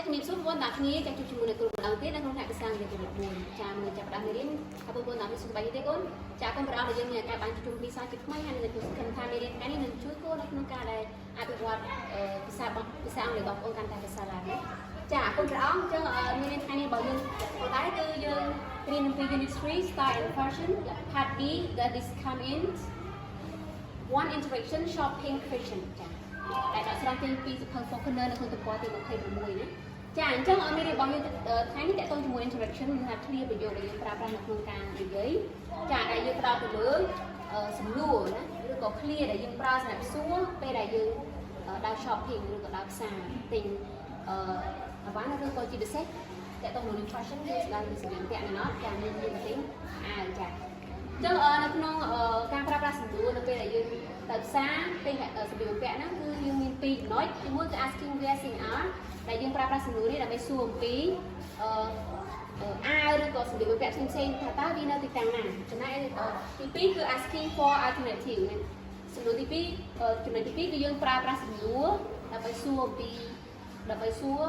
Chắc mình số vốn đặt nghe chắc chúng mình cùng đầu tiên là không thể sang để được buồn cha mình chặt đam đến các bộ nào mình xung quanh thế con cha con bảo là dân nhà các bạn chúng mình sao chụp mấy hay là chụp cần tham đến cái này mình chú cô nó không cả đây à bị quạt bisa để bọc ôn can ta bisa làm cha con bảo chứ mình hay bao nhiêu cái từ dân in industry style and fashion part B that is come in one interaction shopping fashion តែដល់ស្រង់ទាំងពីសភៅ Falconer នៅក្នុងទំព័រទី26ណាចាអញ្ចឹងឲ្យមានរបស់យើងថ្ងៃនេះតើតើជាមួយ interaction មានថា clear ប្រយោគដែលយើងប្រើប្រាស់នៅក្នុងការនិយាយចាដែលយើងផ្ដោតទៅលើសំណួរណាឬក៏ clear ដែលយើងប្រើសម្រាប់សួរពេលដែលយើងដើរ shopping ឬក៏ដើរផ្សារទិញអ្វីឬក៏ជាពិសេសតើតើជាមួយ fashion គឺស្ដាយពីសម្ភារៈណាណោះចាមានទិញអាវចាអញ្ចឹងនៅក្នុងការប្រើប្រាស់សំណួរនៅពេលដែលយើងទៅផ្សារពេញសម្ភារៈពាក់ហ្នឹងគឺយើងមាន2ចំណុចទីមួយគឺ asking where things are ដែលយើងប្រើប្រាស់សំណួរនេះដើម្បីសួរអំពីអាវឬក៏សម្ភារៈពាក់ផ្សេងៗថាតើវានៅទីតាំងណាចំណែកទី2គឺ asking for alternative សំណួរទី2ចំណុចទី2គឺយើងប្រើប្រាស់សំណួរដើម្បីសួរអំពីដើម្បីសួរ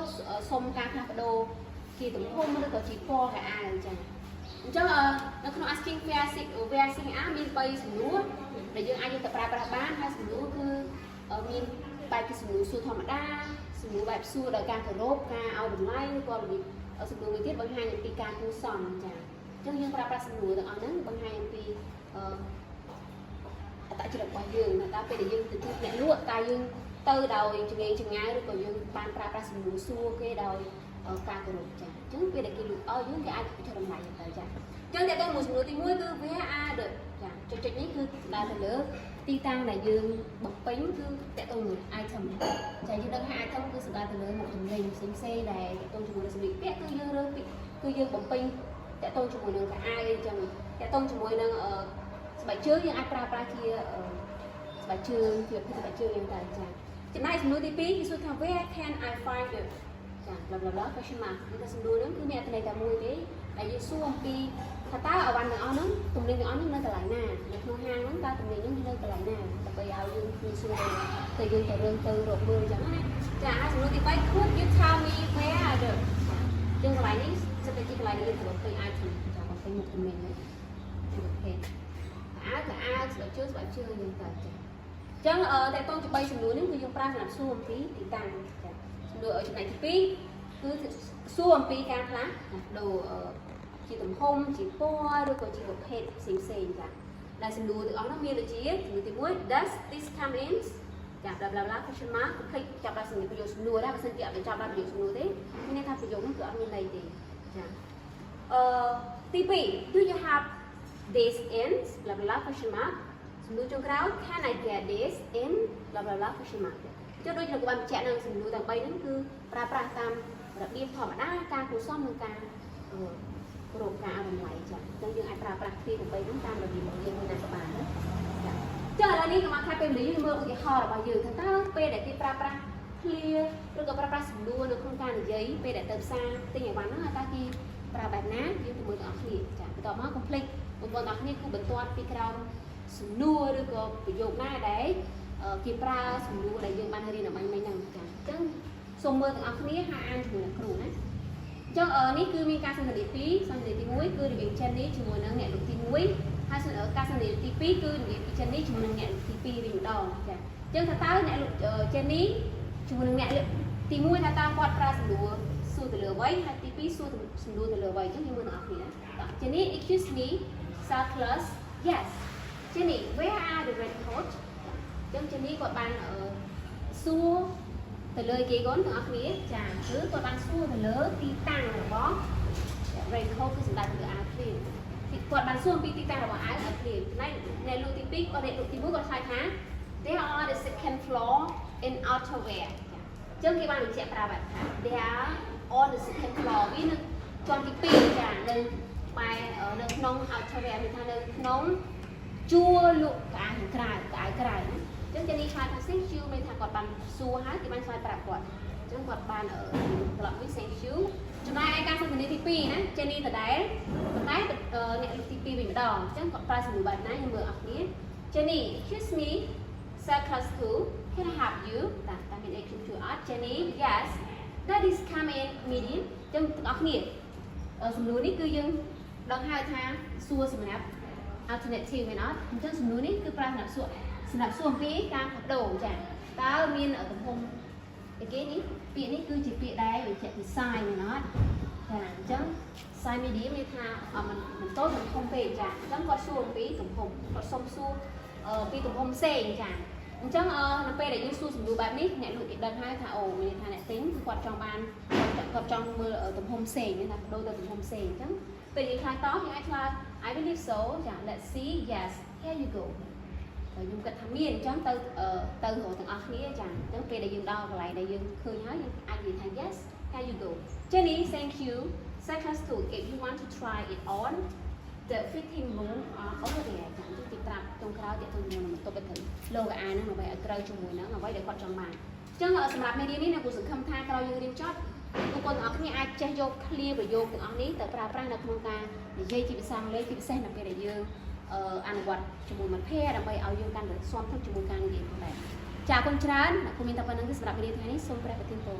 សុំការផ្លាស់ប្ដូរជាទំហំឬក៏ជាពណ៌កៅអៅចឹងអញ្ចឹងនៅក្នុង asking where things are មាន3សំណួរដែលយើងអាចយកទៅប្រើប្រាស់បានហើយសំណួរគឺមានបែបជាសំណួរសួរធម្មតាសំណួរបែបសួរដោយការគោរពការឲ្យតម្លៃឬក៏របៀបសំណួរមួយទៀតបង្ហាញអំពីការគួរសមចាអញ្ចឹងយើងប្រើប្រាស់សំណួរទាំងអស់ហ្នឹងបង្ហាញអំពីអត្តចរិតរបស់យើងតើពេលដែលយើងទៅជួបអ្នកលក់តើយើងទៅដោយចង្ងាយឬក៏យើងបានប្រើប្រាស់សំណួរសួរគេដោយការគោរពចាអញ្ចឹងពេលដែលគេលក់ឲ្យយើងគេអាចចុះតម្លៃទៅចាអញ្ចឹងតើទៅមួយសំណួរទី1គឺ where are the ចាចុចនេះគឺដើរទៅលើទីតាំងដែលយើងបំពេញគឺតកតងនឹង item ចាយើងដឹងថា item គឺសំដៅទៅលើមុខទំនិញផ្សេងៗដែលតកតងជាមួយនឹងសម្ភារៈពាក់គឺយើងរើសគឺយើងបំពេញតកតងជាមួយនឹងកៅអៅអញ្ចឹងតកតងជាមួយនឹងស្បែកជើងយើងអាចប្រើប្រាស់ជាស្បែកជើងជាស្បែកជើងយ៉ាងទៅចាចំណែកសំណួរទី2គឺសួរថា where can I find it ចា blah blah blah question mark គឺសំណួរហ្នឹងគឺមានអត្ថន័យតែមួយទេដែលយើងសួរអំពីថាតើអវ៉ាន់ទាំងអស់ហ្នឹងទំនិញទាំងអស់ហ្នឹងនៅកន្លែងណានៅក្នុងហាងហ្នឹងតើទំនិញហ្នឹងនៅកន្លែងណាដើម្បីឲ្យយើងជួយសួរទៅយើងទៅរឿងទៅរកមើលអញ្ចឹងណាចាហើយសំណួរទី3 could you tell me where are the យើងកន្លែងនេះសិតតែជាកន្លែងដែលយើងត្រូវទៅអាចចាបំពេញមុខទំនិញហ្នឹងអូខេអាវស្បែកជើងយើងទៅចាអញ្ចឹងតែតងជា3សំណួរនេះគឺយើងប្រើសម្រាប់សួរអំពីទីតាំងចាសំណួរចំណុចទី2គឺសួរអំពីការផ្លាស់ដូរជាទំហំជាពណ៌ឬក៏ជាប្រភេទផ្សេងៗចាដែលសំណួរទាំងអស់នោះមានដូចជាសំណួរទី1 does this come in ចា blah blah blah question mark កុំភ្លេចចាប់ដល់ប្រយោគសំណួរដែរបើមិនជាអត់បញ្ចប់ដល់ប្រយោគសំណួរទេមានន័យថាប្រយោគនោះគឺអត់មានន័យទេចាទី2 do you have this in blah blah blah question mark សំណួរចុងក្រោយ can I get this in blah blah blah question mark ចុះដូចលោកបានបញ្ជាក់នៅសំណួរទាំង3ហ្នឹងគឺប្រើប្រាស់តាមរបៀបធម្មតាការគួរសមនិងការរកការតម្លៃចាអញ្ចឹងយើងអាចប្រើប្រាស់ពីទាំង3ហ្នឹងតាមរបៀបរបស់យើងណាក៏បានណាចាឥឡូវនេះក៏មកថាពេលវេលាយើងមើលឧទាហរណ៍របស់យើងថាតើពេលដែលគេប្រើប្រាស់ clear ឬក៏ប្រើប្រាស់សំណួរនៅក្នុងការនិយាយពេលដែលទៅផ្សារទិញអីវ៉ាន់ហ្នឹងតើគេប្រើបែបណាយើងទៅមើលទាំងអស់គ្នាចាបន្ទាប់មកកុំភ្លេចបងប្អូនទាំងអស់គ្នាគឺបន្ទាត់ពីក្រោមសំណួរឬក៏ប្រយោគណាដែលគេប្រើសំណួរដែលយើងបានរៀនអំបញ្ញមិញហ្នឹងចាអញ្ចឹងសូមមើលទាំងអស់គ្នាហើយអានជាមួយនឹងគ្រូណាអញ្ចឹងនេះគឺមានការសន្ទនាទី1គឺរវាង Jenny ជាមួយនឹងអ្នកលោកទី1ហើយការសន្ទនាទី2គឺនិយាយពី Jenny ជាមួយនឹងអ្នកលោកទី2វិញម្ដងចាអញ្ចឹងថាតើអ្នកលោក Jenny ជាមួយនឹងអ្នកទី1ថាតើគាត់ប្រើសំណួរសួរទៅលើអ្វីហើយទី2សួរសំណួរទៅលើអ្វីអញ្ចឹងយើងមើលទាំងអស់គ្នាណា Jenny excuse me sir class yes Jenny where are the raincoat អញ្ចឹង Jenny គាត់បានសួរទៅលើគេគាត់ទាំងអស់គ្នាចាគឺគាត់បានសួរទៅលើទីតាំងរបស់ raincoat គឺសម្ដៅទៅលើអាវភ្លៀងគាត់បានសួរអំពីទីតាំងរបស់អាវភ្លៀងចំណែកអ្នកលោកទី2គាត់អ្នកលោកទី1គាត់ឆ្លើយថា they are on the second floor in outerwear អញ្ចឹងគេបានបញ្ជាក់ប្រាប់ថា they are on the second floor វានៅជាន់ទី2ចានៅបែរនៅក្នុង outerwear មានថានៅក្នុងជួរលក់កៅអៅក្រៅកៅអៅក្រៅណាអញ្ចឹង Jenny ឆ្លើយថា thank you មានថាគាត់បានសួរហើយគេបានឆ្លើយប្រាប់គាត់អញ្ចឹងគាត់បានត្រឡប់វិញ thank you ចំណែកឯការសន្ទនាទី2ណា Jenny ដដែលអ្នកលោកទី2វិញម្ដងអញ្ចឹងគាត់ប្រើសំណួរបែបណាយើងមើលអស់គ្នា Jenny excuse me sir class 2 can I help you តាមមាន action ជួយអត់ Jenny yes that is come in medium ចឹងទាំងអស់គ្នាសំណួរនេះគឺយើងដឹងហៅថាសួរសម្រាប់ alternative មែនអត់អញ្ចឹងសំណួរនេះគឺប្រើសម្រាប់សួរអំពីការផ្លាស់ប្ដូរចាតើមានទំហំគេនេះពាក្យនេះគឺជាពាក្យដែលបញ្ជាក់ពី size មែនអត់ចាអញ្ចឹង size medium មានថាមិនតូចមិនធំពេកចាអញ្ចឹងគាត់សួរអំពីទំហំគាត់សុំសួរពីទំហំផ្សេងចាអញ្ចឹងនៅពេលដែលយើងសួរសំណួរបែបនេះអ្នកលក់គេដឹងហើយថាអូមានថាអ្នកទិញគឺគាត់ចង់បានគាត់ចង់មើលទំហំផ្សេងណាដូរទៅទំហំផ្សេងអញ្ចឹងពេលយើងឆ្លើយតបយើងអាចឆ្លើយ I believe so ចា let's see yes here you go ហើយខ្ញុំគិតថាមានអញ្ចឹងទៅរកទាំងអស់គ្នាចាអញ្ចឹងពេលដែលយើងដល់កន្លែងដែលយើងឃើញហើយយើងអាចនិយាយថា yes here you go Jenny thank you Cycles 2 if you want to try it on the fitting room are over there ចាអញ្ចឹងទីត្រាប់ចុងក្រោយទៅនឹងបន្ទប់ទៅ logo អាហ្នឹងដើម្បីឲ្យត្រូវជាមួយហ្នឹងអ្វីដែលគាត់ចង់បានអញ្ចឹងសម្រាប់មេរៀននេះអ្នកគូសង្ឃឹមថាក្រោយយើងរៀនចប់បុគ្គលទាំងអស់គ្នាអាចចេះយកឃ្លាប្រយោគទាំងអស់នេះទៅប្រើប្រាស់នៅក្នុងការនិយាយជាភាសាអង់គ្លេសជាពិសេសនៅពេលដែលយើងអនុវត្តជាមួយមិត្តភ័ក្តិដើម្បីឲ្យយើងកាន់តែស៊ាំទឹកជាមួយការនិយាយផងដែរចាអរគុណច្រើនអ្នកគូមានតែប៉ុណ្្នឹងទេសម្រាប់មេរៀនថ្ងៃនេះសូមព្រះប្រទានពរ